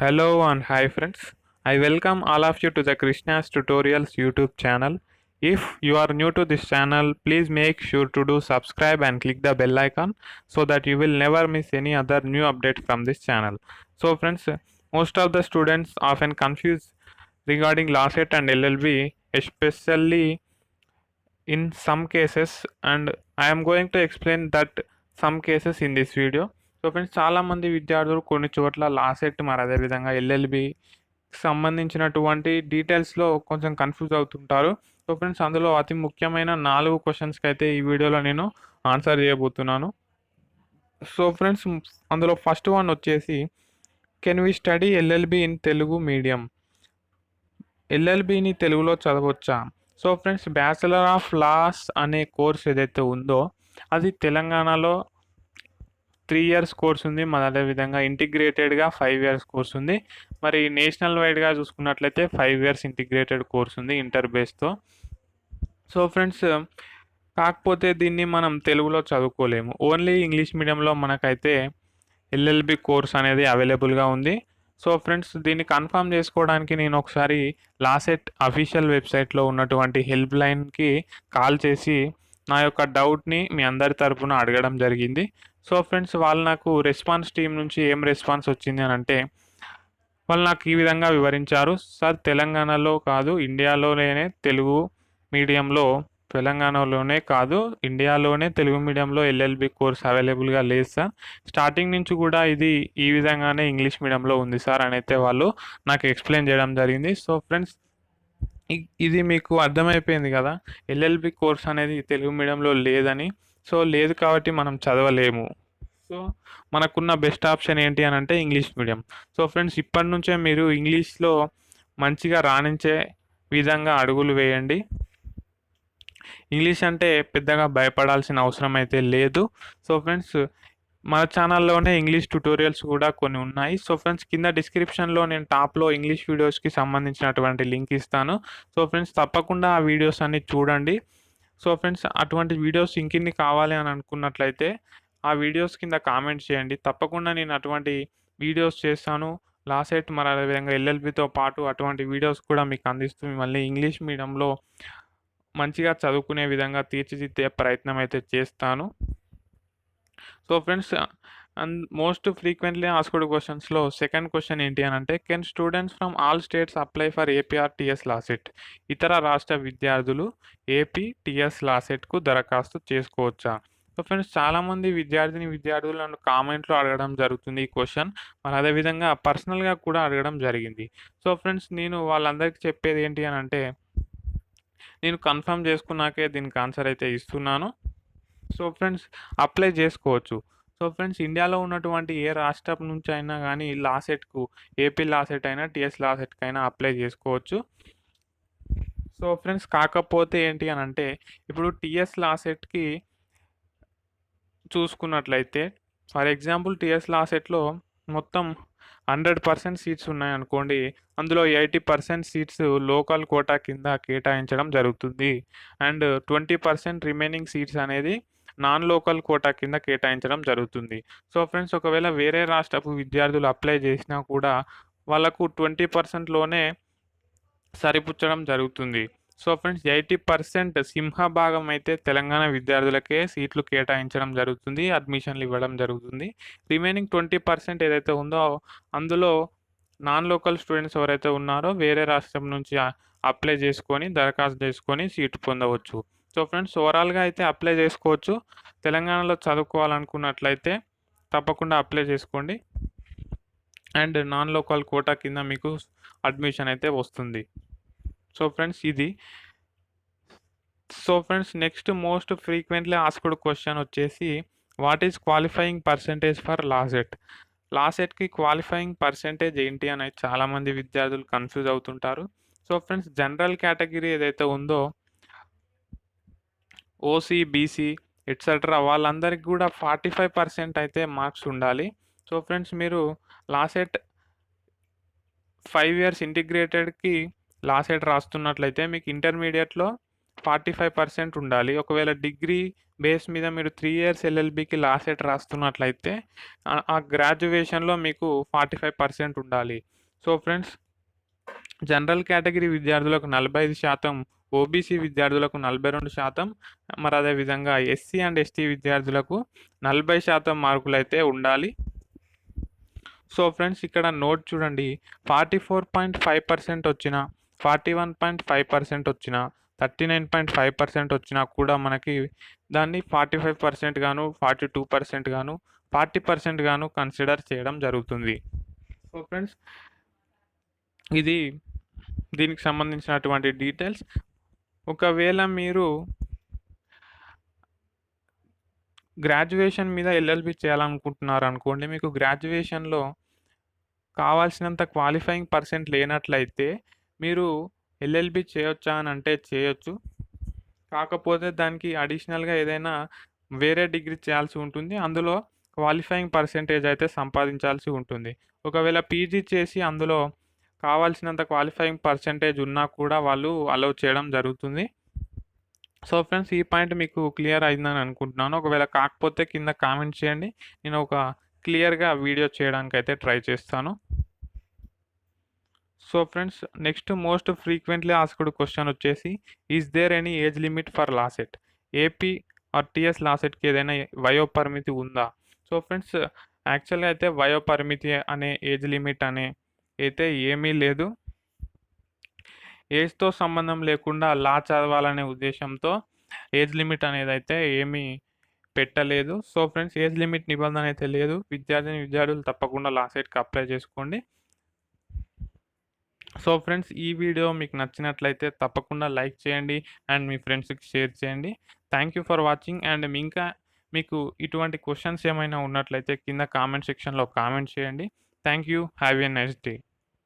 Hello and hi friends. I welcome all of you to the KRISHNA'S tutorials YouTube channel. If you are new to this channel, please make sure to do subscribe and click the bell icon so that you will never miss any other new update from this channel. So friends, most of the students often confuse regarding Lawcet and Ll.B, especially in some cases, and I am going to explain that some cases in this video. So friends చాలామంది విద్యార్థులు కొన్ని చోట్ల LAWCET మరి అదేవిధంగా LLB సంబంధించినటువంటి డీటెయిల్స్లో కొంచెం confuse అవుతుంటారు. So friends అందులో అతి ముఖ్యమైన 4 క్వశ్చన్స్కి అయితే ఈ వీడియోలో నేను ఆన్సర్ చేయబోతున్నాను. సో ఫ్రెండ్స్ అందులో ఫస్ట్ వన్ వచ్చేసి, can we study LLB in Telugu medium? ఎల్ఎల్బిని తెలుగులో చదవచ్చా? So friends, bachelor of laws అనే కోర్స్ ఏదైతే ఉందో అది తెలంగాణలో 3 ఇయర్స్ కోర్స్ ఉంది. మరి అదేవిధంగా ఇంటిగ్రేటెడ్గా 5 ఇయర్స్ కోర్స్ ఉంది. మరి నేషనల్ వైడ్గా చూసుకున్నట్లయితే 5 ఇయర్స్ ఇంటిగ్రేటెడ్ కోర్స్ ఉంది ఇంటర్ బేస్తో. సో ఫ్రెండ్స్, కాకపోతే దీన్ని మనం తెలుగులో చదువుకోలేము. ఓన్లీ ఇంగ్లీష్ మీడియంలో మనకైతే ఎల్ఎల్బి కోర్స్ అనేది అవైలబుల్గా ఉంది. సో ఫ్రెండ్స్, దీన్ని కన్ఫర్మ్ చేసుకోవడానికి నేను ఒకసారి లాసెట్ అఫీషియల్ వెబ్సైట్లో ఉన్నటువంటి హెల్ప్ లైన్కి కాల్ చేసి నా యొక్క డౌట్ని మీ అందరి తరపున అడగడం జరిగింది. సో ఫ్రెండ్స్, వాళ్ళు నాకు రెస్పాన్స్ టీం నుంచి ఏం రెస్పాన్స్ వచ్చింది అని అంటే, వాళ్ళు నాకు ఈ విధంగా వివరించారు. సార్, తెలంగాణలో కాదు ఇండియాలోనే తెలుగు మీడియంలో, తెలంగాణలోనే కాదు ఇండియాలోనే తెలుగు మీడియంలో ఎల్ఎల్బి కోర్స్ అవైలబుల్గా లేదు సార్. స్టార్టింగ్ నుంచి కూడా ఇది ఈ విధంగానే ఇంగ్లీష్ మీడియంలో ఉంది సార్ అని అయితే వాళ్ళు నాకు ఎక్స్ప్లెయిన్ చేయడం జరిగింది. సో ఫ్రెండ్స్, ఇది మీకు అర్థమైపోయింది కదా, ఎల్ఎల్బి కోర్స్ అనేది తెలుగు మీడియంలో లేదని. సో లేదు కాబట్టి మనం చదవలేము. సో మనకున్న బెస్ట్ ఆప్షన్ ఏంటి అని అంటే ఇంగ్లీష్ మీడియం. సో ఫ్రెండ్స్, ఇప్పటి నుంచే మీరు ఇంగ్లీష్లో మంచిగా రాణించే విధంగా అడుగులు వేయండి. ఇంగ్లీష్ అంటే పెద్దగా భయపడాల్సిన అవసరం అయితే లేదు. సో ఫ్రెండ్స్, మన ఛానల్లోనే ఇంగ్లీష్ ట్యుటోరియల్స్ కూడా కొన్ని ఉన్నాయి. సో ఫ్రెండ్స్, కింద డిస్క్రిప్షన్లో నేను టాప్లో ఇంగ్లీష్ వీడియోస్కి సంబంధించినటువంటి లింక్ ఇస్తాను. సో ఫ్రెండ్స్, తప్పకుండా ఆ వీడియోస్ అన్ని చూడండి. సో ఫ్రెండ్స్, అటువంటి వీడియోస్ ఇంకిన్ని కావాలి అని అనుకున్నట్లయితే ఆ వీడియోస్ కింద కామెంట్ చేయండి. తప్పకుండా నేను అటువంటి వీడియోస్ చేస్తాను. లాసెట్ మరి అదేవిధంగా ఎల్ఎల్బితో పాటు అటువంటి వీడియోస్ కూడా మీకు అందిస్తూ మిమ్మల్ని ఇంగ్లీష్ మీడియంలో మంచిగా చదువుకునే విధంగా తీర్చిదిద్దే ప్రయత్నం అయితే చేస్తాను. So friends, and most frequently asked క్వశ్చన్స్లో సెకండ్ క్వశ్చన్ ఏంటి అని అంటే, can students from all states apply for AP or TS LAWCET? ఇతర రాష్ట్ర విద్యార్థులు ఏపీటీఎస్ లాసెట్కు దరఖాస్తు చేసుకోవచ్చా? సో ఫ్రెండ్స్, చాలామంది విద్యార్థులు నన్ను కామెంట్లో అడగడం జరుగుతుంది ఈ క్వశ్చన్. మరి అదేవిధంగా పర్సనల్గా కూడా అడగడం జరిగింది. సో ఫ్రెండ్స్, నేను వాళ్ళందరికీ చెప్పేది ఏంటి అని అంటే, నేను కన్ఫర్మ్ చేసుకున్నాకే దీనికి ఆన్సర్ అయితే ఇస్తున్నాను. సో ఫ్రెండ్స్, అప్లై చేసుకోవచ్చు. సో ఫ్రెండ్స్, ఇండియాలో ఉన్నటువంటి ఏ రాష్ట్రం నుంచి అయినా కానీ లాసెట్కు, ఏపీ లాసెట్ అయినా టీఎస్ లాసెట్కి అయినా అప్లై చేసుకోవచ్చు. సో ఫ్రెండ్స్, కాకపోతే ఏంటి అని అంటే, ఇప్పుడు టీఎస్ లాసెట్కి చూసుకున్నట్లయితే, ఫర్ ఎగ్జాంపుల్ టీఎస్ లాసెట్లో మొత్తం 100% సీట్స్ ఉన్నాయనుకోండి, అందులో 80% సీట్స్ లోకల్ కోటా కింద కేటాయించడం జరుగుతుంది. అండ్ 20% రిమైనింగ్ సీట్స్ అనేది నాన్ లోకల్ కోటా కింద కేటాయించడం జరుగుతుంది. సో ఫ్రెండ్స్, ఒకవేళ వేరే రాష్ట్రపు విద్యార్థులు అప్లై చేసినా కూడా వాళ్ళకు 20%లోనే సరిపుచ్చడం జరుగుతుంది. సో ఫ్రెండ్స్, 80% సింహభాగం అయితే తెలంగాణ విద్యార్థులకే సీట్లు కేటాయించడం జరుగుతుంది, అడ్మిషన్లు ఇవ్వడం జరుగుతుంది. రిమైనింగ్ 20% ఏదైతే ఉందో అందులో నాన్ లోకల్ స్టూడెంట్స్ ఎవరైతే ఉన్నారో వేరే రాష్ట్రం నుంచి అప్లై చేసుకొని దరఖాస్తు చేసుకొని సీటు పొందవచ్చు. సో ఫ్రెండ్స్, ఓవరాల్గా అయితే అప్లై చేసుకోవచ్చు. తెలంగాణలో చదువుకోవాలనుకున్నట్లయితే తప్పకుండా అప్లై చేసుకోండి. అండ్ నాన్ లోకల్ కోటా కింద మీకు అడ్మిషన్ అయితే వస్తుంది. సో ఫ్రెండ్స్, ఇది. So friends, next most frequently asked question వచ్చేసి, what is qualifying percentage for LAWCET? లాసెట్కి క్వాలిఫైయింగ్ పర్సెంటేజ్ ఏంటి అనేది చాలామంది విద్యార్థులు కన్ఫ్యూజ్ అవుతుంటారు. సో ఫ్రెండ్స్, జనరల్ కేటగిరీ ఏదైతే ఉందో ఓసీ, బీసీ ఎట్సెట్రా వాళ్ళందరికీ కూడా 45% అయితే మార్క్స్ ఉండాలి. సో ఫ్రెండ్స్, మీరు లాసెట్ 5 ఇయర్స్ ఇంటిగ్రేటెడ్కి లాసెట్ రాస్తున్నట్లయితే మీకు ఇంటర్మీడియట్లో 45% ఉండాలి. ఒకవేళ డిగ్రీ బేస్ మీద మీరు 3 ఇయర్స్ ఎల్ఎల్బికి లాసెట్ రాస్తున్నట్లయితే ఆ గ్రాడ్యుయేషన్‌లో మీకు 45% ఉండాలి. సో ఫ్రెండ్స్, జనరల్ కేటగిరీ విద్యార్థులకు 45%, ఓబీసీ విద్యార్థులకు 42%, మరి అదేవిధంగా ఎస్సీ అండ్ ఎస్టీ విద్యార్థులకు 40% మార్కులైతే ఉండాలి. సో ఫ్రెండ్స్, ఇక్కడ నోట్ చూడండి, 44.5% వచ్చిన, 41.5% వచ్చిన, 39.5% వచ్చినా కూడా మనకి దాన్ని 45% గాను, 42% గాను, 40% గాను కన్సిడర్ చేయడం జరుగుతుంది. సో ఫ్రెండ్స్, ఇది దీనికి సంబంధించినటువంటి డీటెయిల్స్. ఒకవేళ మీరు గ్రాడ్యుయేషన్ మీద ఎల్ఎల్బి చేయాలనుకుంటున్నారు అనుకోండి, మీకు గ్రాడ్యుయేషన్లో కావాల్సినంత క్వాలిఫైయింగ్ పర్సెంట్ లేనట్లయితే మీరు ఎల్ఎల్బి చేయొచ్చా అని అంటే చేయొచ్చు. కాకపోతే దానికి అడిషనల్గా ఏదైనా వేరే డిగ్రీ చేయాల్సి ఉంటుంది. అందులో క్వాలిఫైయింగ్ పర్సెంటేజ్ అయితే సంపాదించాల్సి ఉంటుంది. ఒకవేళ పీజీ చేసి అందులో కావాల్సినంత క్వాలిఫైయింగ్ పర్సెంటేజ్ ఉన్నా కూడా వాళ్ళు అలౌ చేయడం జరుగుతుంది. సో ఫ్రెండ్స్, ఈ పాయింట్ మీకు క్లియర్ అయిందని అనుకుంటున్నాను. ఒకవేళ కాకపోతే కింద కామెంట్ చేయండి, నేను ఒక క్లియర్గా వీడియో చేయడానికి అయితే ట్రై చేస్తాను. So friends, next most frequently asked question వచ్చేసి, is there any age limit for LAWCET? AP or TS లాసెట్కి ఏదైనా వయో పరిమితి ఉందా? సో ఫ్రెండ్స్, యాక్చువల్గా అయితే వయో పరిమితి అనే ఏజ్ లిమిట్ అనే అయితే ఏమీ లేదు. ఏజ్తో సంబంధం లేకుండా లా చదవాలనే ఉద్దేశంతో ఏజ్ లిమిట్ అనేది అయితే ఏమీ పెట్టలేదు. సో ఫ్రెండ్స్, ఏజ్ లిమిట్ నిబంధన అయితే లేదు. విద్యార్థులు తప్పకుండా లాసెట్కి అప్లై చేసుకోండి. సో ఫ్రెండ్స్, ఈ వీడియో మీకు నచ్చినట్లయితే తప్పకుండా లైక్ చేయండి అండ్ మీ ఫ్రెండ్స్కి షేర్ చేయండి. Thank you for watching. And మీకు ఇటువంటి క్వశ్చన్స్ ఏమైనా ఉన్నట్లయితే కింద కామెంట్ సెక్షన్లో కామెంట్ చేయండి. Thank you. Have a nice day.